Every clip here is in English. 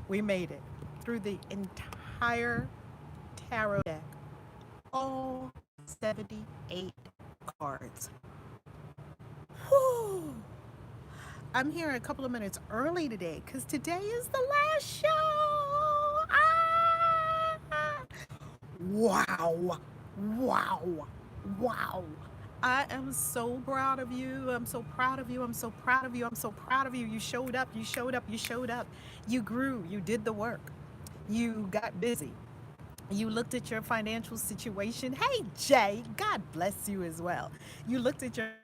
We made it through the entire tarot deck, all 78 cards. Whew. I'm here a couple of minutes early today because today is the last show. Ah! Wow. Wow. Wow. I am so proud of you. I'm so proud of you. I'm so proud of you. I'm so proud of you. You showed up. You showed up. You showed up. You grew. You did the work. You got busy. You looked at your financial situation. Hey, Jay, God bless you as well. You looked at your financial situation.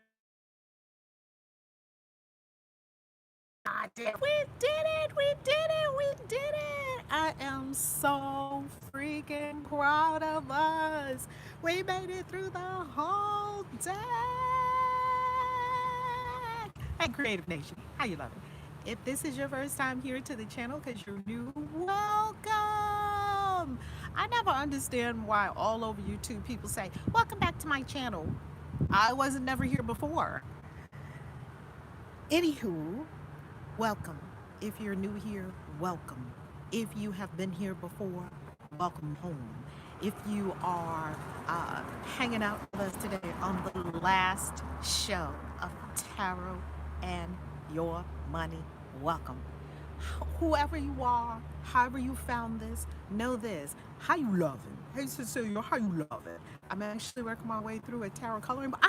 I did. We did it. We did it. We did it. I am so freaking proud of us. We made it through the whole deck. Hey, Creative Nation, how you loving? If this is your first time here to the channel because you're new, welcome. I never understand why all over YouTube people say, welcome back to my channel. I wasn't never here before. Anywho, welcome. If you're new here, welcome. If you have been here before, welcome home. If you are hanging out with us today on the last show of Tarot and Your Money, welcome. Whoever you are, however you found this, know this. How you loving? Hey Cecilia, how you loving? I'm actually working my way through a tarot coloring book.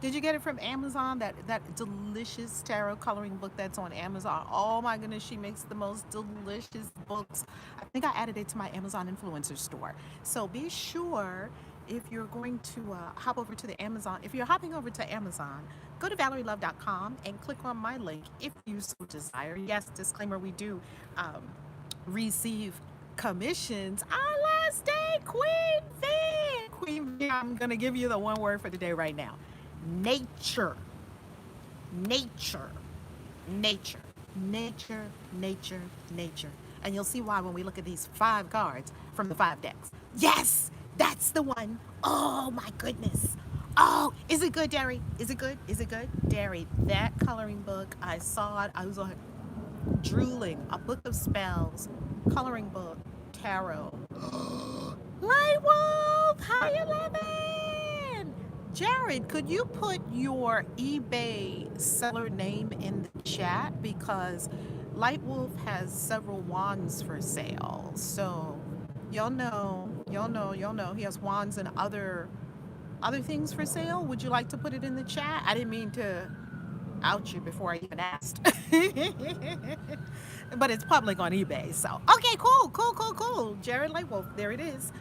Did you get it from Amazon? That delicious tarot coloring book that's on Amazon. Oh my goodness, she makes the most delicious books. I think I added it to my Amazon influencer store. So be sure if you're going to hop over to the Amazon, if you're hopping over to Amazon, go to valerielove.com and click on my link if you so desire. Yes, disclaimer, we do receive commissions. Our last day, Queen V. Queen V, I'm going to give you the one word for the day right now. Nature. Nature. Nature. Nature, nature, nature. And you'll see why when we look at these 5 cards from the 5 decks. Yes, that's the one. Oh my goodness. Oh, is it good, Derry? Is it good? Is it good? Derry, that coloring book, I saw it. I was like drooling. A book of spells, coloring book, tarot. Light Wolf, how you living? Jared, could you put your eBay seller name in the chat? Because Light Wolf has several wands for sale. So y'all know he has wands and other things for sale. Would you like to put it in the chat? I didn't mean to out you before I even asked. But it's public on eBay. So, okay, cool. Jared Lightwolf, there it is.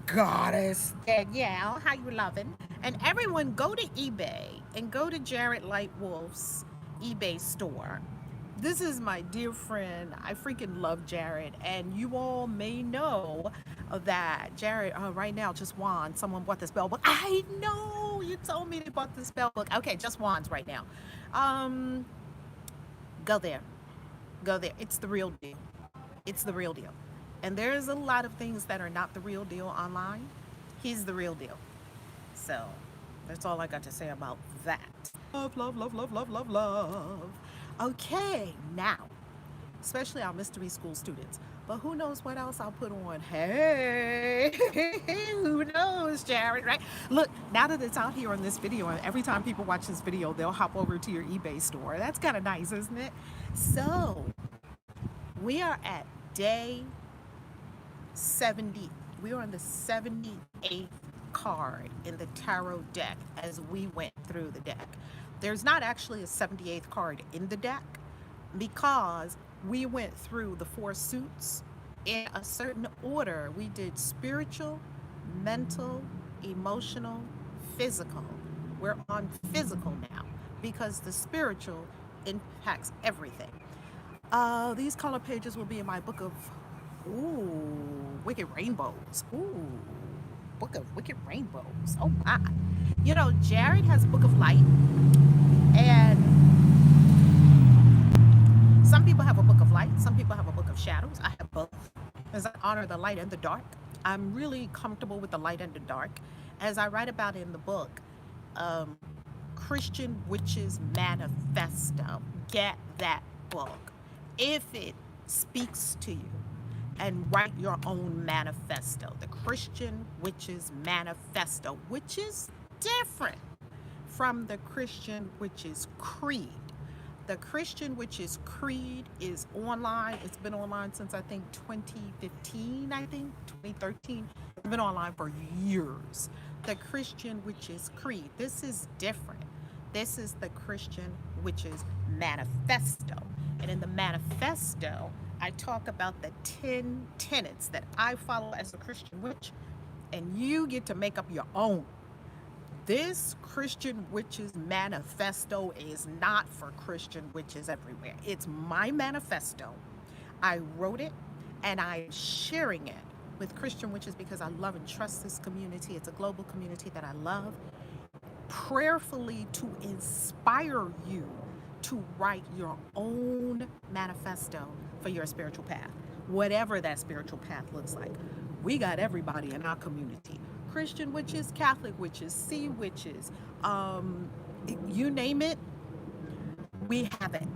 Goddess Danielle, how you loving? And everyone go to eBay and go to Jared Lightwolf's eBay store. This is my dear friend. I freaking love Jared. And you all may know that Jared, right now, just wands. Someone bought the spell book. I know you told me they bought the spell book. Okay, just wands right now. Um, Go there. Go there. It's the real deal. It's the real deal. And there's a lot of things that are not the real deal online. He's the real deal. So that's all I got to say about that. Love, love, love, love, love, love, love. Okay, now, especially our mystery school students. But who knows what else I'll put on? Hey, who knows, Jared, right? Look, now that it's out here on this video, and every time people watch this video, they'll hop over to your eBay store. That's kind of nice, isn't it? So, we are at day 70. We are on the 78th card in the tarot deck as we went through the deck. There's not actually a 78th card in the deck because we went through the 4 suits in a certain order. We did spiritual, mental, emotional, physical. We're on physical now because the spiritual impacts everything. These color pages will be in my book of Wicked Rainbows. Book of Wicked Rainbows. Oh my. You know, Jared has Book of Light, and some people have a Book of Light, some people have a Book of Shadows. I have both, as I honor the light and the dark. I'm really comfortable with the light and the dark. As I write about in the book, Christian Witches Manifesto. Get that book. If it speaks to you, and write your own manifesto. The Christian Witches Manifesto, which is different from the Christian Witches Creed. The Christian Witches Creed is online. It's been online since I think 2015, I think 2013. It's been online for years. The Christian Witches Creed. This is different. This is the Christian Witches Manifesto. And in the manifesto, I talk about the 10 tenets that I follow as a Christian witch, and you get to make up your own. This Christian Witches Manifesto is not for Christian witches everywhere. It's my manifesto. I wrote it and I'm sharing it with Christian witches because I love and trust this community. It's a global community that I love. Prayerfully to inspire you to write your own manifesto for your spiritual path, whatever that spiritual path looks like. We got everybody in our community. Christian witches, Catholic witches, sea witches, you name it, we have it.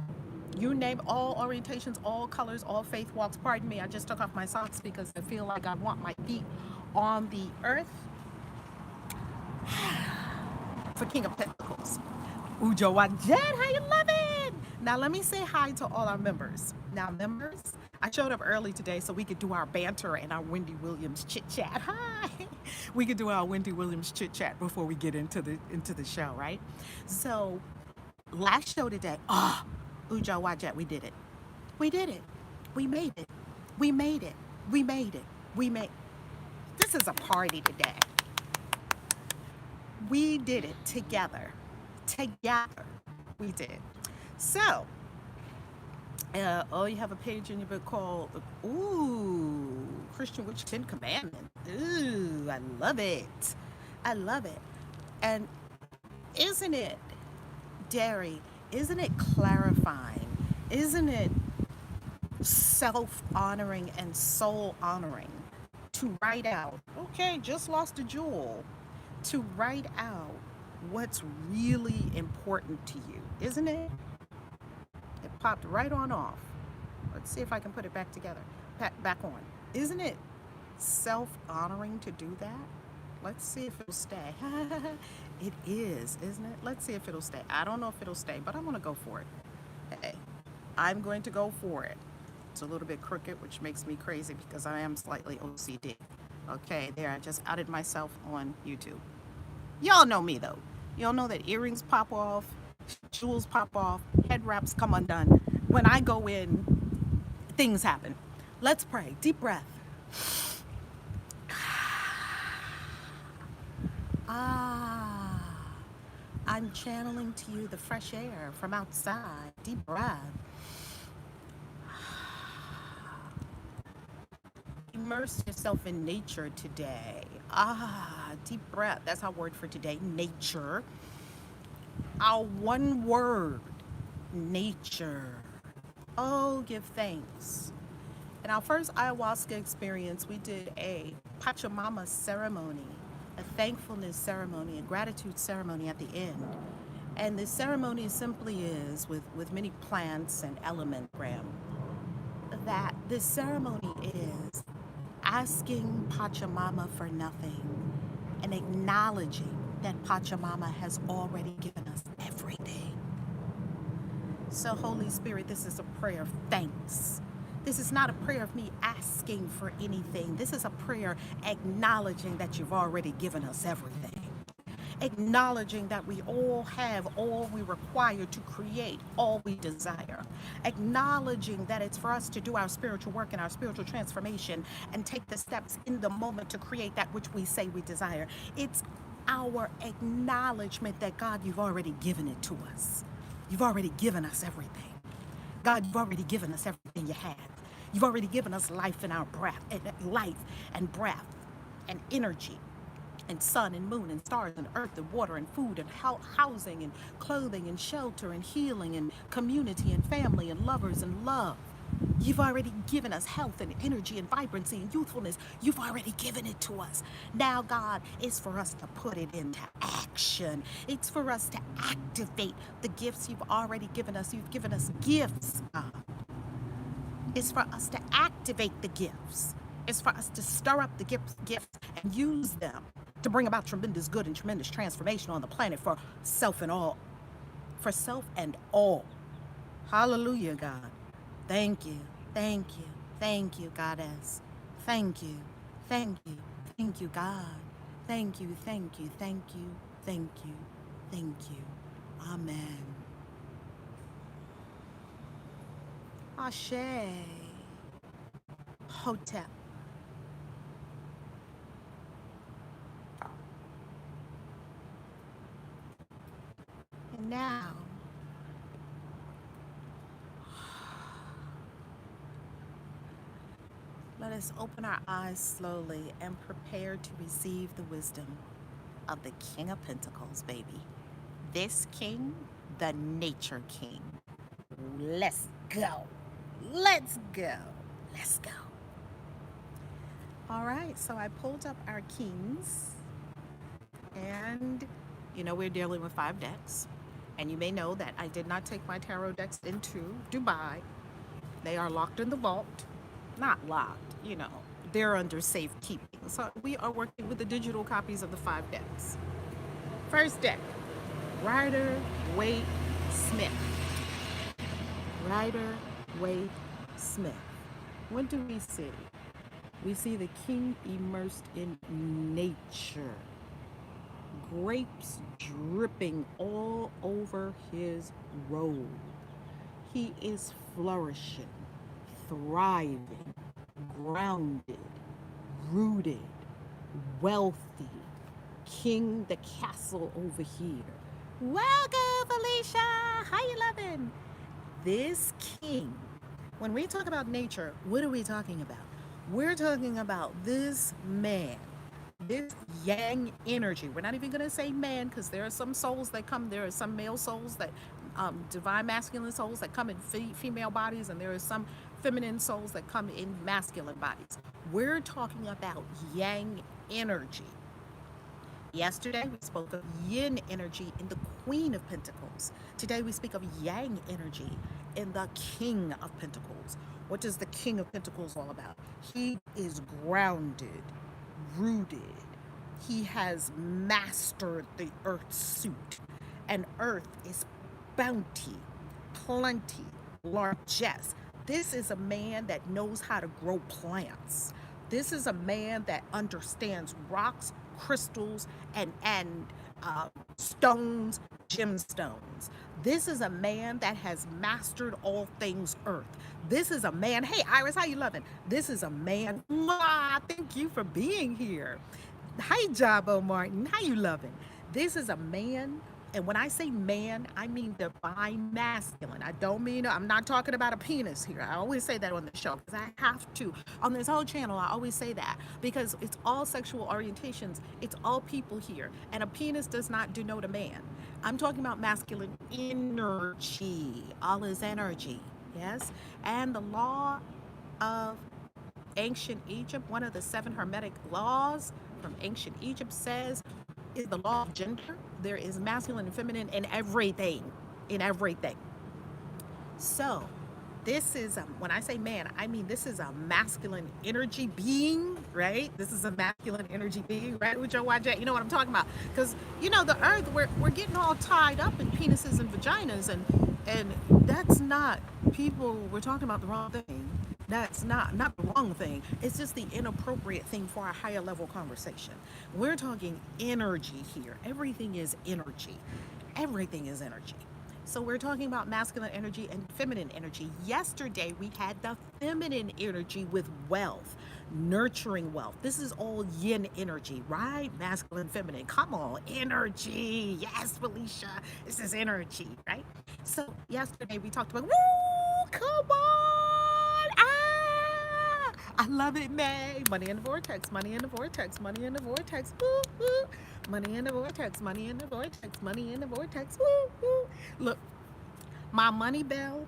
You name all orientations, all colors, all faith walks. Pardon me, I just took off my socks because I feel like I want my feet on the earth. For King of Pentacles. Ujo Wajet, how you loving? Now let me say hi to all our members. Now members, I showed up early today so we could do our banter and our Wendy Williams chit chat. Hi. We could do our Wendy Williams chit chat before we get into the show, right? So last show today, Ujo Wajet, we did it. We did it. We made it. We made it. We made it. We made. This is a party today. We did it together. Together, we did. So, you have a page in your book called, Christian Witch 10 Commandments. Ooh, I love it. I love it. And isn't it, Derry, isn't it clarifying? Isn't it self-honoring and soul-honoring to write out, okay, just lost a jewel, to write out what's really important to you, isn't it? It popped right on off. Let's see if I can put it back together, back on. Isn't it self-honoring to do that? Let's see if it'll stay. It is, isn't it? Let's see if it'll stay. I don't know if it'll stay, but I'm going to go for it. Hey, I'm going to go for it. It's a little bit crooked, which makes me crazy because I am slightly OCD. Okay, there, I just outed myself on YouTube. Y'all know me though. Y'all know that earrings pop off, jewels pop off, head wraps come undone. When I go in, things happen. Let's pray. Deep breath. I'm channeling to you the fresh air from outside. Deep breath. Immerse yourself in nature today. Deep breath. That's our word for today, nature. Our one word, nature. Oh, give thanks. In our first ayahuasca experience, we did a Pachamama ceremony, a thankfulness ceremony, a gratitude ceremony at the end. And the ceremony simply is, with many plants and element, Graham, that the ceremony is asking Pachamama for nothing and acknowledging that Pachamama has already given us everything. So Holy Spirit, this is a prayer of thanks. This is not a prayer of me asking for anything. This is a prayer acknowledging that you've already given us everything. Acknowledging that we all have all we require to create all we desire. Acknowledging that it's for us to do our spiritual work and our spiritual transformation and take the steps in the moment to create that which we say we desire. It's our acknowledgement that God, you've already given it to us. You've already given us everything. God, you've already given us everything you have. You've already given us life in our breath, life and breath and energy and sun and moon and stars and earth and water and food and housing and clothing and shelter and healing and community and family and lovers and love. You've already given us health and energy and vibrancy and youthfulness. You've already given it to us. Now, God, it's for us to put it into action. It's for us to activate the gifts you've already given us. You've given us gifts, God. It's for us to activate the gifts. It's for us to stir up the gifts and use them to bring about tremendous good and tremendous transformation on the planet for self and all. For self and all. Hallelujah, God. Thank you. Thank you. Thank you, Goddess. Thank you. Thank you. Thank you, God. Thank you. Thank you. Thank you. Thank you. Thank you. Amen. Ashe. Hotep. And now, let us open our eyes slowly and prepare to receive the wisdom of the King of Pentacles, baby. This king, the nature king. Let's go. Let's go. Let's go. All right, so I pulled up our kings, and we're dealing with 5 decks. And you may know that I did not take my tarot decks into Dubai. They are locked in the vault. Not locked, they're under safekeeping. So we are working with the digital copies of the 5 decks. First deck, Rider Waite Smith. Rider Waite Smith. What do we see? We see the king immersed in nature. Grapes dripping all over his robe. He is flourishing, thriving, grounded, rooted, wealthy. King the castle over here. Welcome, Felicia. How you loving? This king, when we talk about nature, what are we talking about? We're talking about this man, this yang energy. We're not even going to say man, because there are some souls that come, there are some male souls that, divine masculine souls that come in female bodies, and there are some feminine souls that come in masculine bodies. We're talking about yang energy. Yesterday, we spoke of yin energy in the Queen of Pentacles. Today, we speak of yang energy in the King of Pentacles. What is the King of Pentacles all about? He is grounded, rooted. He has mastered the earth suit. And earth is bounty, plenty, largesse. This is a man that knows how to grow plants. This is a man that understands rocks, crystals, and stones, gemstones. This is a man that has mastered all things earth. This is a man. Hey, Iris, how you loving? This is a man. Thank you for being here. Hi, Jabo Martin. How you loving? This is a man. And when I say man, I mean divine masculine. I don't mean, I'm not talking about a penis here. I always say that on the show because I have to. On this whole channel, I always say that because it's all sexual orientations. It's all people here. And a penis does not denote a man. I'm talking about masculine energy. All is energy. Yes? And the law of ancient Egypt, one of the 7 Hermetic laws from ancient Egypt says, is the law of gender. There is masculine and feminine in everything. In everything. So, this is, when I say man, I mean this is a masculine energy being, right? This is a masculine energy being, right? With your YJ, you know what I'm talking about? Because, the earth, we're getting all tied up in penises and vaginas, and that's not, people, we're talking about the wrong thing. That's not the wrong thing. It's just the inappropriate thing for a higher level conversation. We're talking energy here. Everything is energy. Everything is energy. So we're talking about masculine energy and feminine energy. Yesterday, we had the feminine energy with wealth, nurturing wealth. This is all yin energy, right? Masculine, feminine. Come on, energy. Yes, Felicia. This is energy, right? So yesterday, we talked about, woo, come on. I love it, May. Money in the vortex, money in the vortex, money in the vortex, woo, woo. Money in the vortex, money in the vortex, money in the vortex, woo, woo. Look, my money bell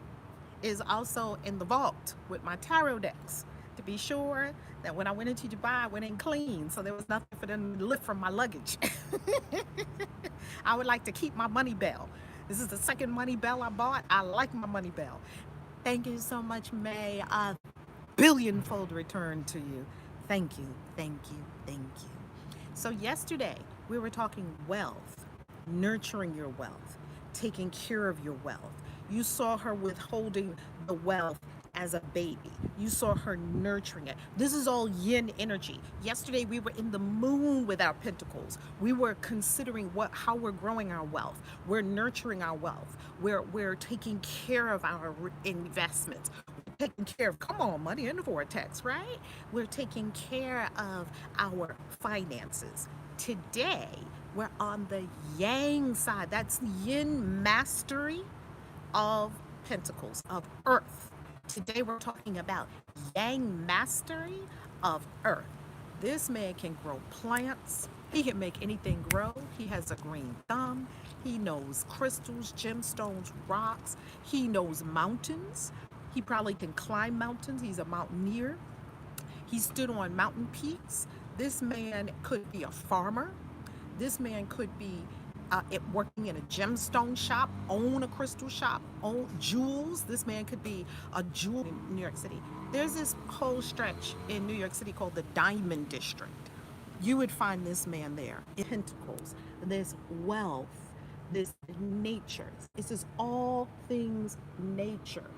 is also in the vault with my tarot decks to be sure that when I went into Dubai, I went in clean, so there was nothing for them to lift from my luggage. I would like to keep my money bell. This is the second money bell I bought. I like my money bell. Thank you so much, May. A billionfold return to you. Thank you, thank you, thank you. So, yesterday we were talking wealth, nurturing your wealth, taking care of your wealth. You saw her withholding the wealth as a baby. You saw her nurturing it. This is all yin energy. Yesterday we were in the moon with our pentacles. We were considering how we're growing our wealth. We're nurturing our wealth. We're taking care of our investments. Taking care of, come on, money in the vortex, right? We're taking care of our finances. Today we're on the yang side. That's yin mastery of pentacles, of earth. Today we're talking about yang mastery of earth. This man can grow plants. He can make anything grow. He has a green thumb. He knows crystals, gemstones, rocks. He knows mountains. He probably can climb mountains. He's a mountaineer. He stood on mountain peaks. This man could be a farmer. This man could be working in a gemstone shop, own a crystal shop, own jewels. This man could be a jewel in New York City. There's this whole stretch in New York City called the Diamond District. You would find this man there. In Pentacles, this wealth, this nature. This is all things nature.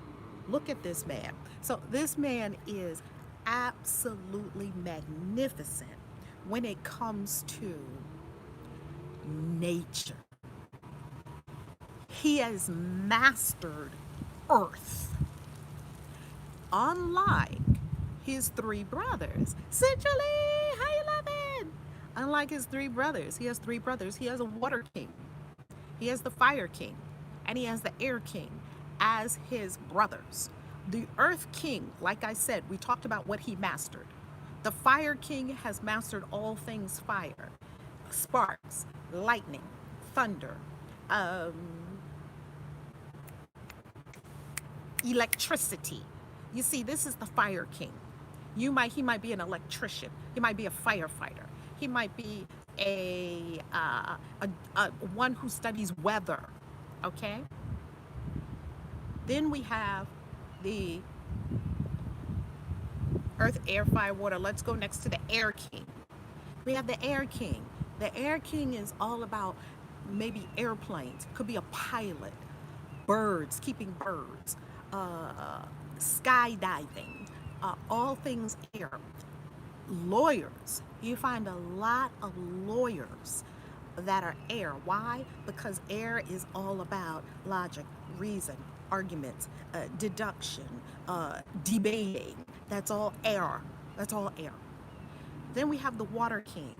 Look at this man. So this man is absolutely magnificent when it comes to nature. He has mastered earth, unlike his three brothers. Centrally, how you loving? Unlike his three brothers, he has three brothers. He has a water king, he has the fire king, and he has the air king as his brothers. The earth king, like I said, we talked about what he mastered. The fire king has mastered all things fire, sparks, lightning, thunder, um, electricity. You see, this is the fire king. He might be an electrician. He might be a firefighter. He might be a one who studies weather. Okay. Then we have the earth, air, fire, water. Let's go next to the air king. We have the air king. The air king is all about maybe airplanes. Could be a pilot, birds, keeping birds, skydiving, all things air. Lawyers. You find a lot of lawyers that are air. Why? Because air is all about logic, reason, arguments, deduction, debating. That's all air. That's all air. Then we have the water king.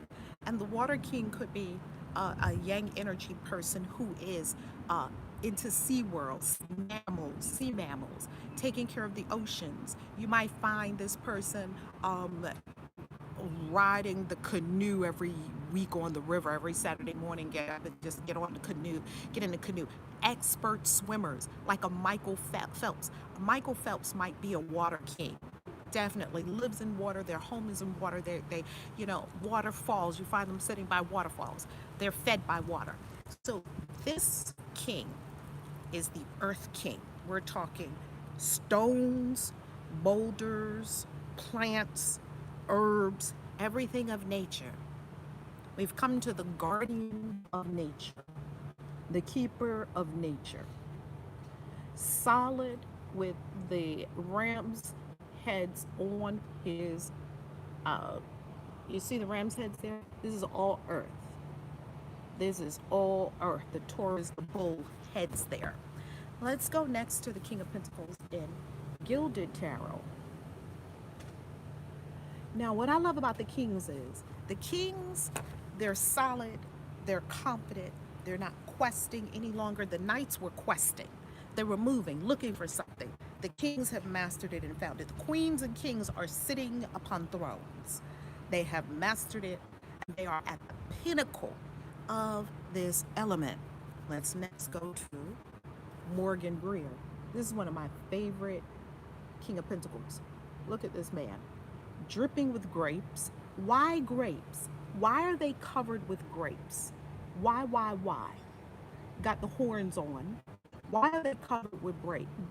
And the water king could be a yang energy person who is into sea worlds, sea mammals, taking care of the oceans. You might find this person riding the canoe every week on the river. Every Saturday morning, get up and just get on the canoe, get in the canoe. Expert swimmers like a Michael Phelps. Michael Phelps might be a water king. Definitely lives in water. Their home is in water. They waterfalls. You find them sitting by waterfalls. They're fed by water. So this king is the earth king. We're talking stones, boulders, plants, herbs, everything of nature. We've come to the guardian of nature, the keeper of nature. Solid with the ram's heads on his, you see the ram's heads there? This is all earth. This is all earth. The Taurus, the bull heads there. Let's go next to the King of Pentacles in Gilded Tarot. Now, what I love about the kings is the kings, they're solid, they're confident, they're not questing any longer. The knights were questing, they were moving, looking for something. The kings have mastered it and found it. The queens and kings are sitting upon thrones. They have mastered it, and they are at the pinnacle of this element. Let's next go to Morgan Greer. This is one of my favorite King of Pentacles. Look at this man, dripping with grapes. Why grapes? Why are they covered with grapes? Why? Got the horns on. Why are they covered with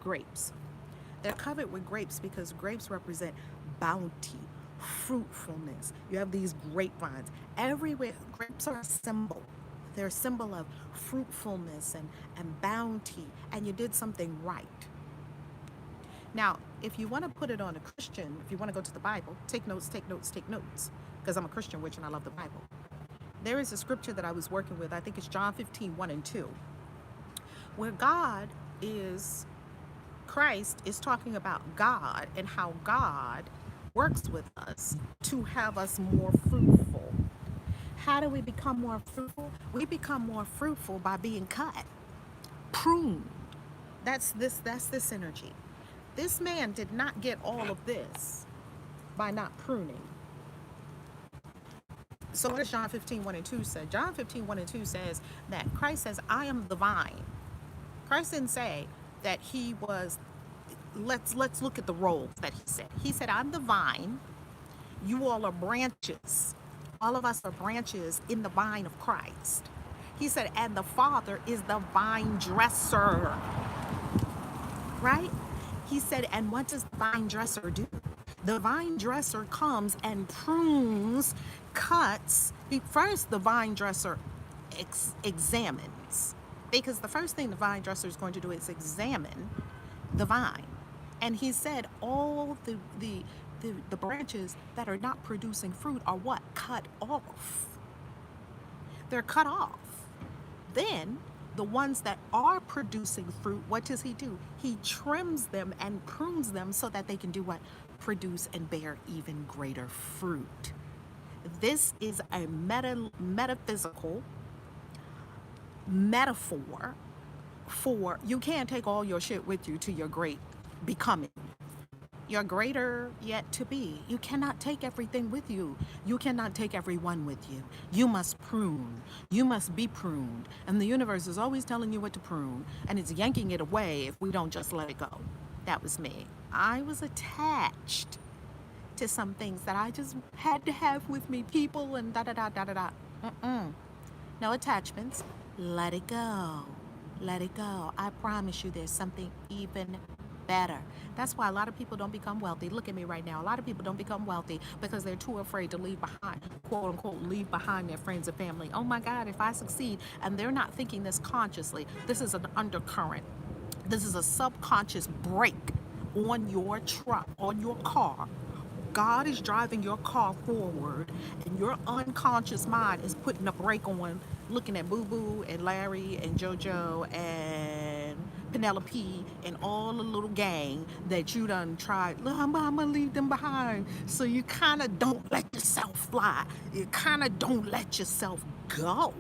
grapes? They're covered with grapes because grapes represent bounty, fruitfulness. You have these grapevines everywhere. Grapes are a symbol. They're a symbol of fruitfulness and bounty, and you did something right. Now, if you want to put it on a Christian, if you want to go to the Bible, take notes, take notes, take notes, because I'm a Christian witch and I love the Bible. There is a scripture that I was working with, I think it's John 15:1 and 2, where Christ is talking about God and how God works with us to have us more fruitful. How do we become more fruitful? We become more fruitful by being cut, pruned. That's this energy. This man did not get all of this by not pruning. So what does John 15:1 and 2 say? John 15:1 and 2 says that Christ says, I am the vine. Christ didn't say that he was, let's look at the roles that he said. He said, I'm the vine, you all are branches. All of us are branches in the vine of Christ. He said, and the Father is the vine dresser, right? He said, and what does the vine dresser do? The vine dresser comes and prunes, cuts. First, the vine dresser examines. Because the first thing the vine dresser is going to do is examine the vine. And he said all the branches that are not producing fruit are what? Cut off. They're cut off. Then the ones that are producing fruit, what does he do? He trims them and prunes them so that they can do what? Produce and bear even greater fruit. This is a metaphysical metaphor for you can't take all your shit with you to your great becoming. Your greater yet to be. You cannot take everything with you. You cannot take everyone with you. You must prune. You must be pruned. And the universe is always telling you what to prune, and it's yanking it away if we don't just let it go. That was me. I was attached to some things that I just had to have with me, people and da da da da da da. No attachments. Let it go. Let it go. I promise you there's something even better. That's why a lot of people don't become wealthy. Look at me right now. A lot of people don't become wealthy because they're too afraid to leave behind, quote unquote, leave behind their friends and family. Oh my God, if I succeed, and they're not thinking this consciously, this is an undercurrent. This is a subconscious brake on your truck, on your car. God is driving your car forward, and your unconscious mind is putting a brake on, looking at Boo Boo and Larry and JoJo and Penelope and all the little gang that you done tried. Look, I'm gonna leave them behind. So you kind of don't let yourself fly. You kind of don't let yourself go.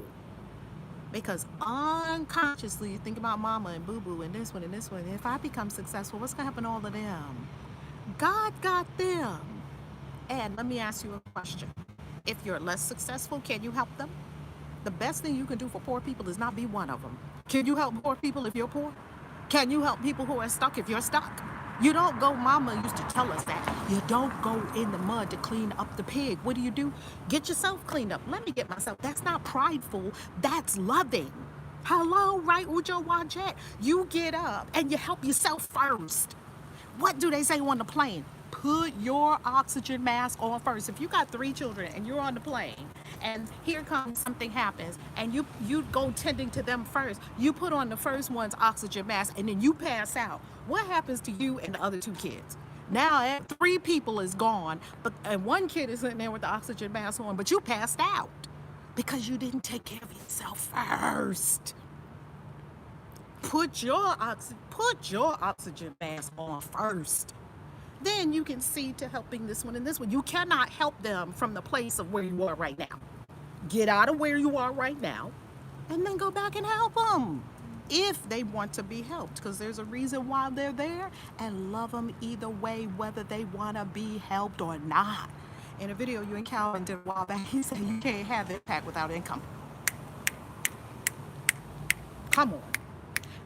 Because unconsciously you think about mama and boo boo and this one and this one. If I become successful, what's gonna happen to all of them? God got them. And let me ask you a question. If you're less successful, can you help them? The best thing you can do for poor people is not be one of them. Can you help poor people if you're poor? Can you help people who are stuck if you're stuck? You don't go, mama used to tell us that. You don't go in the mud to clean up the pig. What do? Get yourself cleaned up. Let me get myself. That's not prideful. That's loving. Hello, right, Ujo Wajet? You get up and you help yourself first. What do they say on the plane? Put your oxygen mask on first. If you got 3 children and you're on the plane and here comes something happens and you go tending to them first, you put on the first one's oxygen mask and then you pass out. What happens to you and the other 2 kids? Now 3 people is gone, and 1 kid is sitting there with the oxygen mask on, but you passed out because you didn't take care of yourself first. Put your oxygen mask on first. Then you can see to helping this one and this one. You cannot help them from the place of where you are right now. Get out of where you are right now and then go back and help them if they want to be helped, because there's a reason why they're there, and love them either way, whether they want to be helped or not. In a video you and Calvin did a while back, he said you can't have impact without income. Come on.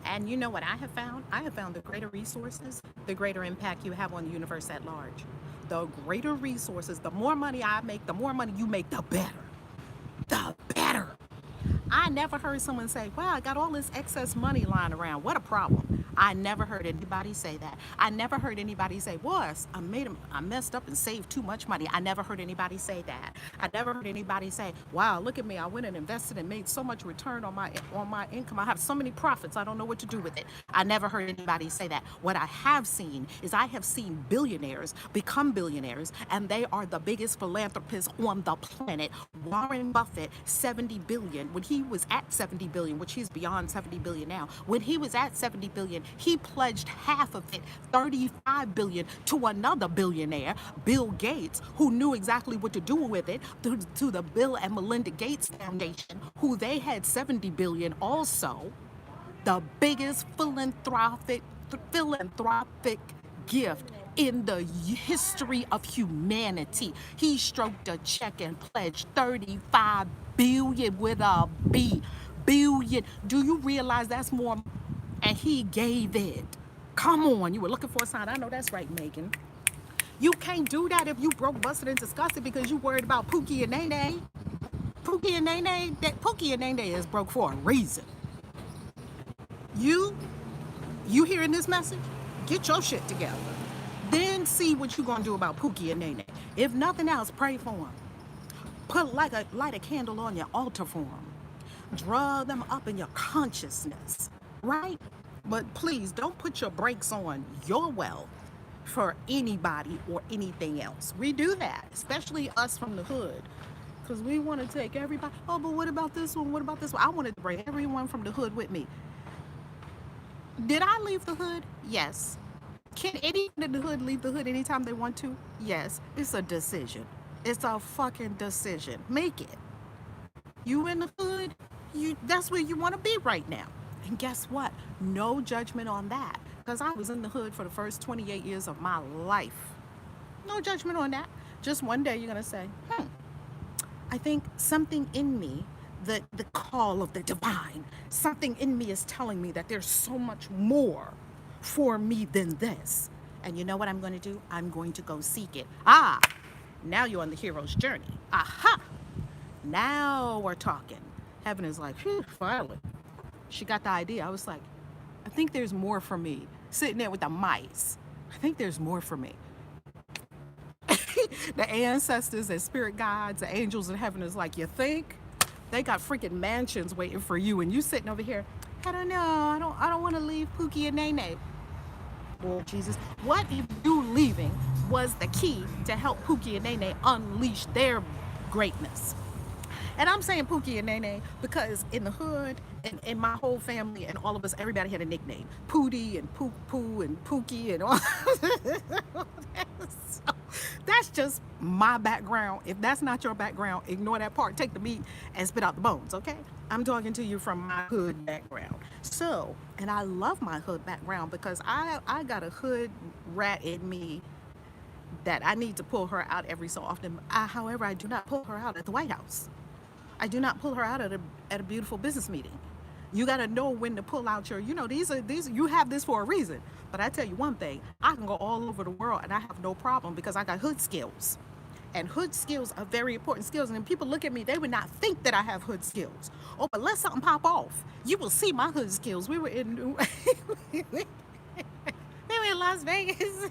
And you know what I have found? I have found the greater resources, the greater impact you have on the universe at large. The greater resources, the more money I make, the more money you make, the better. The better. I never heard someone say, wow, I got all this excess money lying around. What a problem. I never heard anybody say that. I never heard anybody say, "Boy, I messed up and saved too much money." I never heard anybody say that. I never heard anybody say, "Wow, look at me. I went and invested and made so much return on my income. I have so many profits. I don't know what to do with it." I never heard anybody say that. What I have seen is I have seen billionaires become billionaires, and they are the biggest philanthropists on the planet. Warren Buffett, 70 billion. When he was at 70 billion, which he's beyond 70 billion now, when he was at 70 billion, he pledged half of it, 35 billion, to another billionaire, Bill Gates, who knew exactly what to do with it, to the Bill and Melinda Gates Foundation, who they had 70 billion also. The biggest philanthropic gift in the history of humanity. He stroked a check and pledged 35 billion with a B. Billion. Do you realize that's more? And he gave it. Come on, you were looking for a sign. I know that's right, Megan. You can't do that if you broke, busted, and disgusted because you worried about Pookie and Nene. Pookie and Nene is broke for a reason. You hearing this message? Get your shit together. Then see what you're gonna do about Pookie and Nene. If nothing else, pray for them. Light a candle on your altar for them. Draw them up in your consciousness, right? But please don't put your brakes on your wealth for anybody or anything else. We do that, especially us from the hood, because we want to take everybody. Oh, but what about this one? What about this one? I wanted to bring everyone from the hood with me. Did I leave the hood? Yes. Can anyone in the hood leave the hood anytime they want to? Yes. It's a decision. It's a fucking decision. Make it. You in the hood, that's where you want to be right now. And guess what? No judgment on that. Because I was in the hood for the first 28 years of my life. No judgment on that. Just one day you're going to say, I think something in me, the call of the divine, something in me is telling me that there's so much more for me than this. And you know what I'm going to do? I'm going to go seek it. Now you're on the hero's journey. Aha! Now we're talking. Heaven is like, finally. She got the idea. I was like, I think there's more for me. Sitting there with the mice. I think there's more for me. The ancestors and spirit guides, the angels in heaven is like, you think? They got freaking mansions waiting for you, and you sitting over here. I don't know. I don't want to leave Pookie and Nene. Well, Jesus, what if you leaving was the key to help Pookie and Nene unleash their greatness? And I'm saying Pookie and Nene because in the hood, and in my whole family and all of us, everybody had a nickname. Pootie and Poo Poo and Pookie and all. So, that's just my background. If that's not your background, ignore that part. Take the meat and spit out the bones, okay? I'm talking to you from my hood background. So, and I love my hood background because I got a hood rat in me that I need to pull her out every so often. However, I do not pull her out at the White House. I do not pull her out at a beautiful business meeting. You got to know when to pull out your, these you have this for a reason. But I tell you one thing, I can go all over the world and I have no problem because I got hood skills. And hood skills are very important skills. And when people look at me, they would not think that I have hood skills. Oh, but let something pop off. You will see my hood skills. We were in Las Vegas.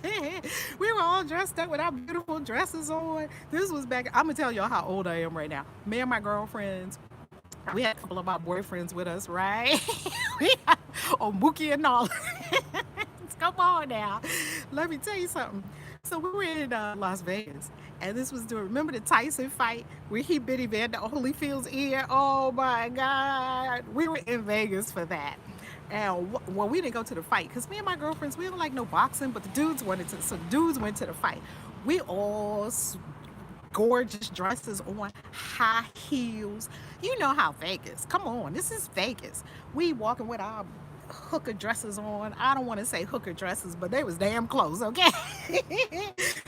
We were all dressed up with our beautiful dresses on. This was back. I'm going to tell y'all how old I am right now. Me and my girlfriends, we had a couple of our boyfriends with us, right? On Mookie and all. Come on now. Let me tell you something. So we were in Las Vegas, and this was remember the Tyson fight where he bit Evander Holyfield's ear? Oh my God. We were in Vegas for that. And well, we didn't go to the fight because me and my girlfriends, we don't like no boxing, but the dudes wanted to. So dudes went to the fight. We all gorgeous dresses on, high heels. You know how Vegas. Come on, this is Vegas. We walking with our hooker dresses on. I don't want to say hooker dresses, but they was damn close, okay?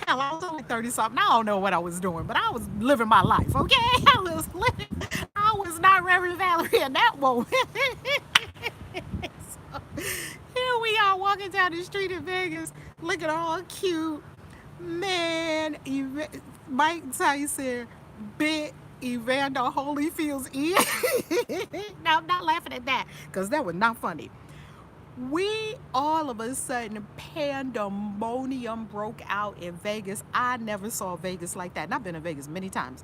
Hell, I was only 30 something. I don't know what I was doing, but I was living my life, okay? I was not Reverend Valerie in that moment. So, here we are walking down the street in Vegas, looking all cute. Man, Mike Tyson bit Evander Holyfield's ear. Now, I'm not laughing at that because that was not funny. We all of a sudden pandemonium broke out in Vegas. I never saw Vegas like that. And I've been to Vegas many times.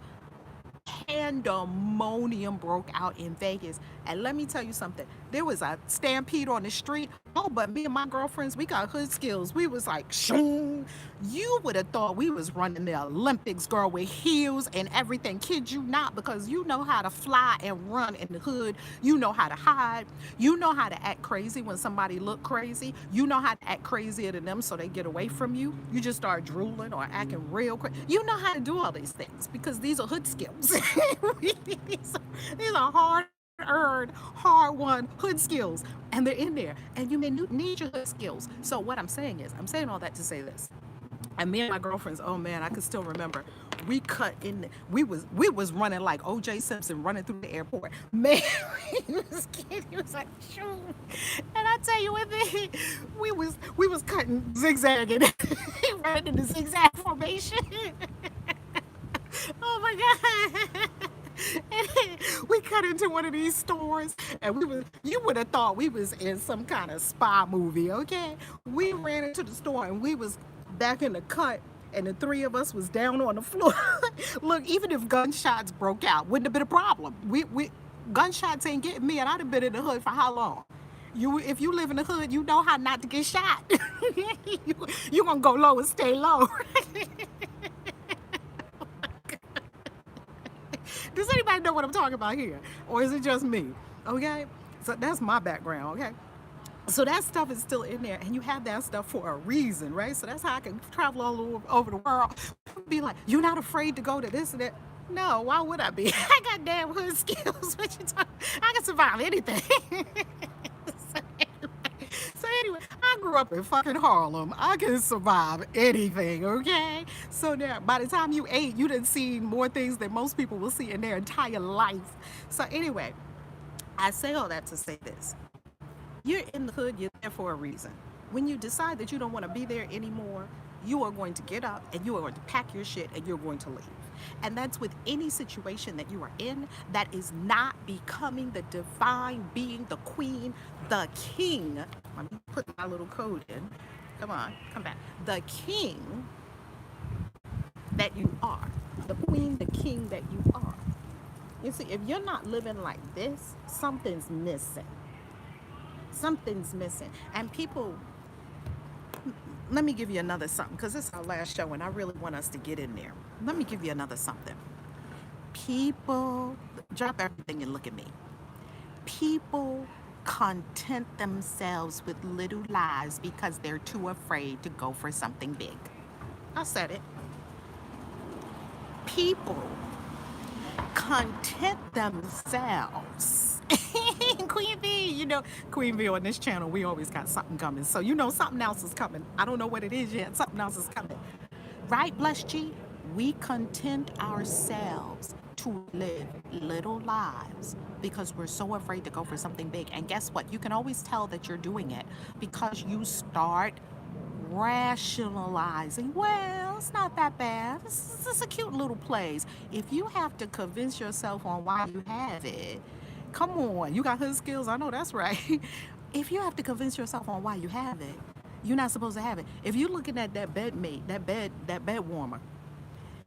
Pandemonium broke out in Vegas. And let me tell you something. There was a stampede on the street. Oh, but me and my girlfriends, we got hood skills. We was like, shoom. You would have thought we was running the Olympics, girl, with heels and everything. Kid you not, because you know how to fly and run in the hood. You know how to hide. You know how to act crazy when somebody look crazy. You know how to act crazier than them so they get away from you. You just start drooling or acting real crazy. You know how to do all these things because these are hood skills. these are hard earned, hard won hood skills, and they're in there. And you may need your hood skills. So what I'm saying is, I'm saying all that to say this. And me and my girlfriends, oh man, I can still remember. We cut in. We was running like O.J. Simpson running through the airport. Man, he was kidding. He was like, shoot. And I tell you what, we was cutting zigzagging, running in the zigzag formation. Oh my God. We cut into one of these stores and you would have thought we was in some kind of spy movie, okay? We ran into the store and we was back in the cut and the three of us was down on the floor. Look, even if gunshots broke out, wouldn't have been a problem. We gunshots ain't getting me, and I'd have been in the hood for how long? If you live in the hood, you know how not to get shot. You gonna go low and stay low. Does anybody know what I'm talking about here? Or is it just me? Okay? So that's my background, okay? So that stuff is still in there, and you have that stuff for a reason, right? So that's how I can travel all over the world. Be like, you're not afraid to go to this and that. No, why would I be? I got damn hood skills. What you talking? I can survive anything. So anyway, I grew up in fucking Harlem. I can survive anything, okay? So now, by the time you 8, you done seen more things than most people will see in their entire life. So anyway, I say all that to say this. You're in the hood, you're there for a reason. When you decide that you don't want to be there anymore, you are going to get up and you are going to pack your shit and you're going to leave. And that's with any situation that you are in that is not becoming the divine being, the queen, the king. Let me put my little code in. Come on, come back. The king that you are. The queen, the king that you are. You see, if you're not living like this, something's missing. Something's missing. And people, let me give you another something, because this is our last show and I really want us to get in there. Let me give you another something. People, drop everything and look at me. People content themselves with little lies because they're too afraid to go for something big. I said it. People content themselves. Queen B, Queen B on this channel, we always got something coming. So something else is coming. I don't know what it is yet. Something else is coming. Right, Bless G? We content ourselves to live little lives because we're so afraid to go for something big. And guess what? You can always tell that you're doing it because you start rationalizing. Well, it's not that bad. This is a cute little place. If you have to convince yourself on why you have it, come on, you got hood skills. I know that's right. If you have to convince yourself on why you have it, you're not supposed to have it. If you're looking at that bed mate, that bed warmer,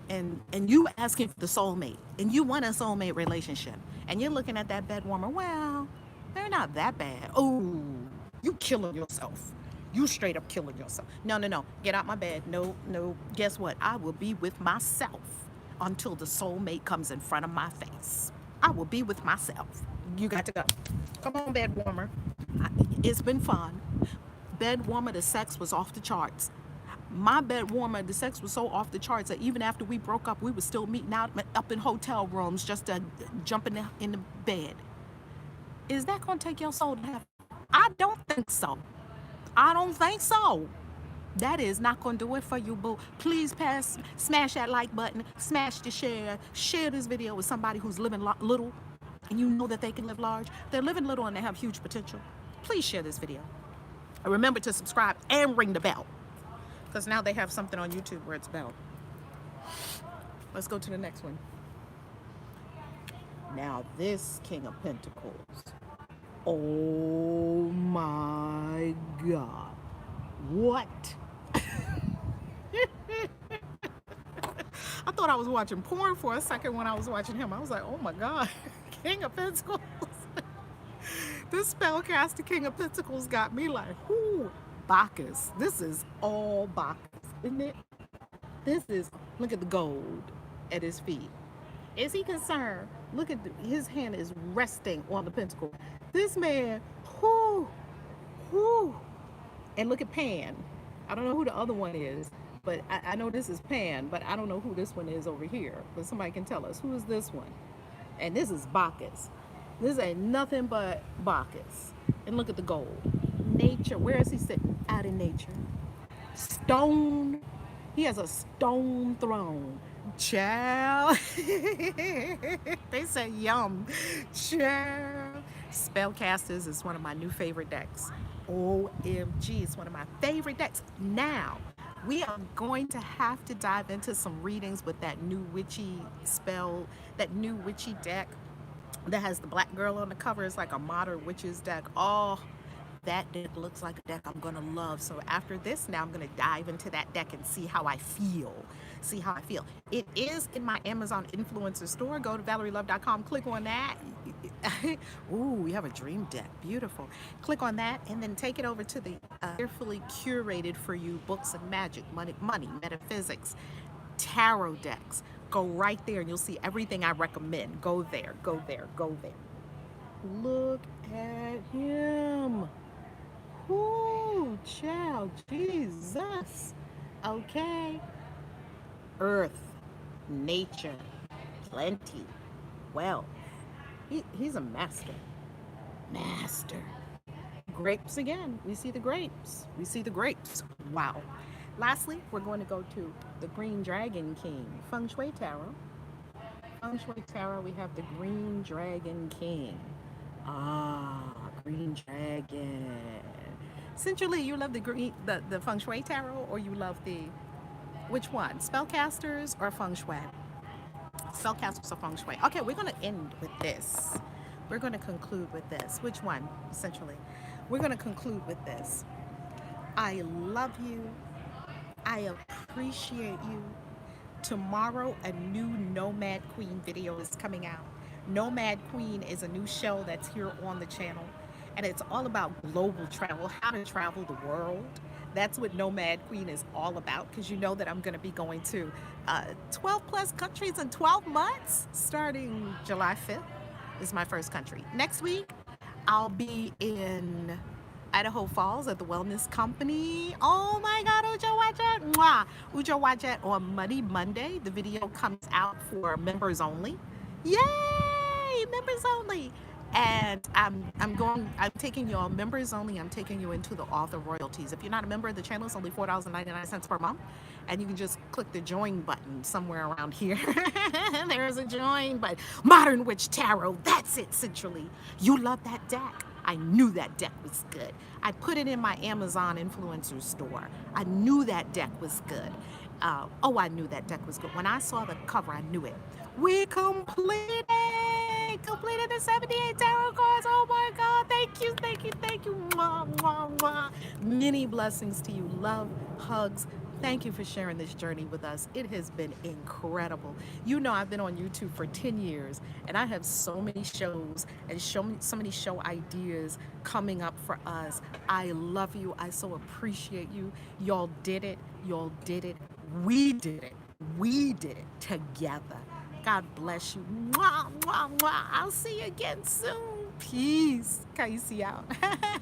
and you asking for the soulmate, and you want a soulmate relationship, and you're looking at that bed warmer, well, they're not that bad. Oh, you killing yourself. You straight up killing yourself. No. Get out my bed. No. Guess what? I will be with myself until the soulmate comes in front of my face. I will be with myself. You got to go. Come on, bed warmer. It's been fun. Bed warmer, the sex was off the charts. My bed warmer, the sex was so off the charts that even after we broke up, we were still meeting out up in hotel rooms just to jump in the bed. Is that going to take your soul to heaven? I don't think so. I don't think so. That is not going to do it for you, boo. Please smash that like button, smash the share this video with somebody who's living little and you know that they can live large. They're living little and they have huge potential. Please share this video. And remember to subscribe and ring the bell, because now they have something on YouTube where it's bell. Let's go to the next one. Now this King of Pentacles Oh my God. What? I thought I was watching porn for a second when I was watching him. I was like, oh my God, King of Pentacles. This spellcaster King of Pentacles got me like, whoo, Bacchus. This is all Bacchus, isn't it? This is, look at the gold at his feet. Is he concerned? Look at his hand is resting on the pentacle. This man, whoo, whoo. And look at Pan. I don't know who the other one is, but I know this is Pan, but I don't know who this one is over here. But somebody can tell us, who is this one? And this is Bacchus. This ain't nothing but Bacchus. And look at the gold. Nature, where is he sitting? Out in nature. Stone. He has a stone throne. Child. They say yum. Child. Spellcasters is one of my new favorite decks. OMG, it's one of my favorite decks. Now, we are going to have to dive into some readings with that new witchy spell, that new witchy deck that has the black girl on the cover. It's like a modern witches deck. Oh, that deck looks like a deck I'm gonna love. So after this, now I'm gonna dive into that deck and see how I feel. See how I feel. It is in my Amazon influencer store. Go to valerielove.com, click on that. Ooh, we have a dream deck. Beautiful. Click on that and then take it over to the carefully curated for you books of magic, money, metaphysics, tarot decks. Go right there and you'll see everything I recommend. Go there, go there, go there. Look at him. Ooh, child, Jesus. Okay. Earth, nature, plenty, wealth. He's a master. Master. Grapes again. We see the grapes. We see the grapes. Wow. Lastly, we're going to go to the Green Dragon King, Feng Shui Tarot. Feng Shui Tarot, we have the Green Dragon King. Ah, Green Dragon. Essentially, you love the Feng Shui Tarot, or you love the, which one? Spellcasters or Feng Shui? Spellcasters or Feng Shui? Okay, we're going to end with this. We're going to conclude with this. Which one, essentially? We're going to conclude with this. I love you. I appreciate you. Tomorrow, a new Nomad Queen video is coming out. Nomad Queen is a new show that's here on the channel, and it's all about global travel, how to travel the world. That's what Nomad Queen is all about, because you know that I'm going to be going to 12 plus countries in 12 months, starting July 5th is my first country. Next week, I'll be in Idaho Falls at the Wellness Company. Oh my God, Ujo Wajat. Mwah. Ujo Wajat on Monday. The video comes out for members only. Yay! Members only. And I'm taking you all members only. I'm taking you into the author royalties. If you're not a member of the channel, it's only $4.99 per month. And you can just click the join button somewhere around here. There's a join button. Modern Witch Tarot. That's it, essentially. You love that deck. I knew that deck was good. I put it in my Amazon influencer store. I knew that deck was good. I knew that deck was good. When I saw the cover, I knew it. We completed the 78 tarot cards. Oh my God. Thank you, thank you, thank you. Mwah, mwah, mwah. Many blessings to you. Love, hugs. Thank you for sharing this journey with us. It has been incredible. You know, I've been on YouTube for 10 years, and I have so many shows and so many show ideas coming up for us. I love you. I so appreciate you. Y'all did it. Y'all did it. We did it. We did it together. God bless you. Mwah, mwah, mwah. I'll see you again soon. Peace. Kaisi out.